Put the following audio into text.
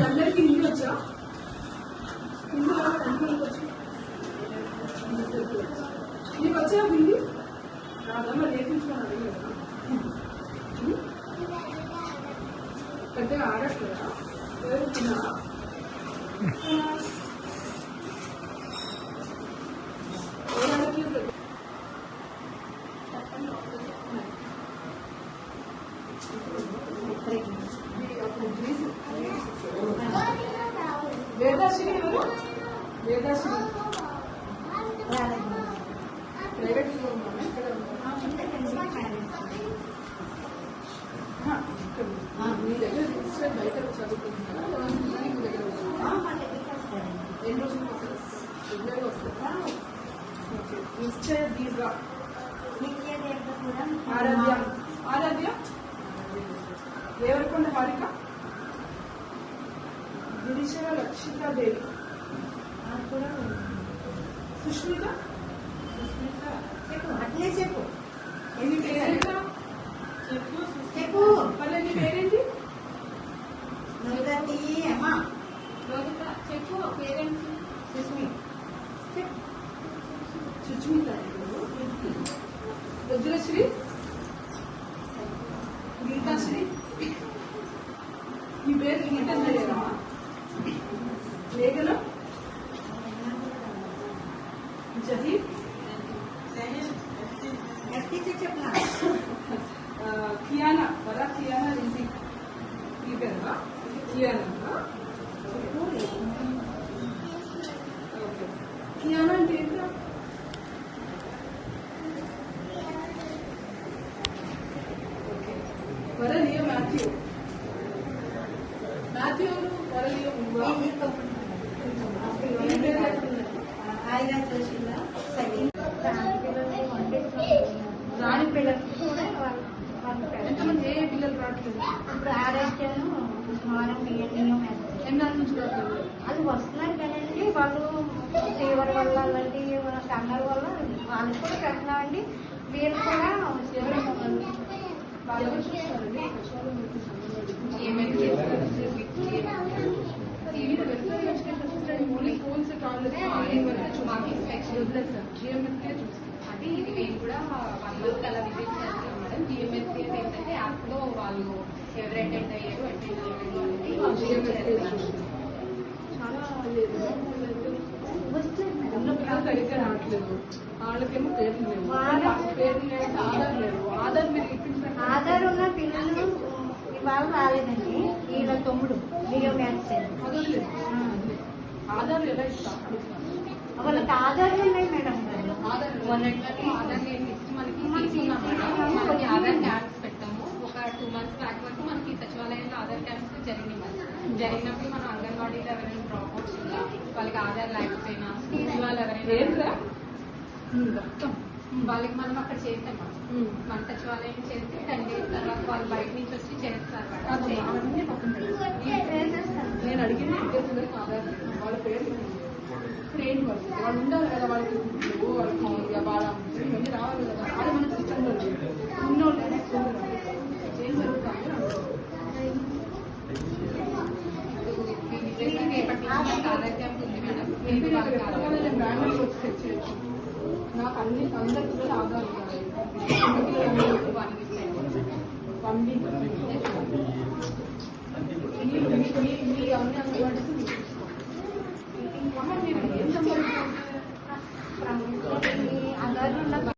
అందరికి హిందీ వచ్చా నీకు వచ్చా హిందీ రాదమ్మా నేర్పించుకోవాలి కదా పెద్దగా ఆడట్లేదా వేదాశ్రీ వేదాశ్రీ ప్రైవేట్ మీ దగ్గర రిజిస్టర్ బయట చదువుకుంటున్నారా మీ దగ్గర ఎన్ని రోజులు రెగ్యులర్గా వస్తుందా మిస్టర్ దీర్ఘ ఆరాధ్య ఆరాధ్య దేవరకొండ హారిక గిరిజన లక్షితాదేవి సుష్మిత అట్లే చెప్పు ఎన్ని పేరెంట్లా చెప్పు మళ్ళీ నీ పేరేంటి అమ్మా చెప్పు పేరెంట్స్ సుస్మిత సుస్మిత రుద్రశ్రీ గీతాశ్రీ ఈ పేరు గీతా లేరా లేఖన జహీర్ కియానా వరా కియానా రిజీ ఈ పేరుగా కియానా కియానా అంటే ఏంటో వరలియో మాథ్యూ మాథ్యూ వరలియో రాణి పిల్లలకి కూడా ఎంతమంది ఏ పిల్లలు రావట్లేదు ఇప్పుడు ఆరోగ్యాలు ఎన్ని నుంచి రావట్లేదు అది వస్తున్నారు కదండి వాళ్ళు ఫీవర్ వల్ల అలాంటి కన్నర్ వల్ల వాళ్ళకి కూడా పెట్టినామండి వీళ్ళు కూడా అది ఇది మేము కూడా 1 month అలా విజిట్ చేస్తాం మేడం. జిఎంఎస్పీఎస్ ఏంటంటే యాప్ లో వాళ్ళు ఎవరు అటెండ్ అయ్యారు చాలా సరిగ్గా రావట్లేదు. వాళ్ళకేమో పేర్లు లేవు, పేర్లు లేదు, ఆధార్ లేదు. ఆధార్ మీరు ఇప్పించిన ఆధార్ ఉన్న పిల్లలు ఇవాళ రాలేదండి. వీళ్ళ తమ్ముడు ఆధార్ ఎలా ఇస్తాం వాళ్ళకి ఆధార్లు ఉన్నాయి మేడం. ఆధార్ లిస్ట్ మనకి తీసుకున్నాం మేడం. మనకి ఆధార్ క్యాంప్స్ పెట్టాము. ఒక 2 months బ్యాక్ వరకు మనకి సచివాలయంలో ఆధార్ క్యాంప్స్ జరిగినప్పుడు మనం అంగన్వాడీలో ఎవరైనా డ్రాప్అవుట్స్ ఉన్నా వాళ్ళకి ఆధార్ లేకపోయినా స్కూల్ వాళ్ళు ఎవరైనా వాళ్ళకి మనం అక్కడ చేస్తాం. మన సచివాలయం చేస్తే 10 days తర్వాత వాళ్ళు బయట నుంచి వచ్చి చేస్తారు. నేను అడిగిన ఆధార్ వాళ్ళ పేరు ఇప్పుడు ఏంటి వాళ్ళు ఉండాలి కదా, వాళ్ళకి వాళ్ళకి వాళ్ళ ఇవన్నీ రావాలి కదా. అది మన సిస్టంలో ఉన్నోళ్ళు ఏం జరుగుతుంది ఆధార్ క్యాంప్ ఉంది మేడం. నేను బెంగళూరు వచ్చి తెచ్చేయచ్చు. నాకు అందరి పిల్లలు ఆధార్ మీ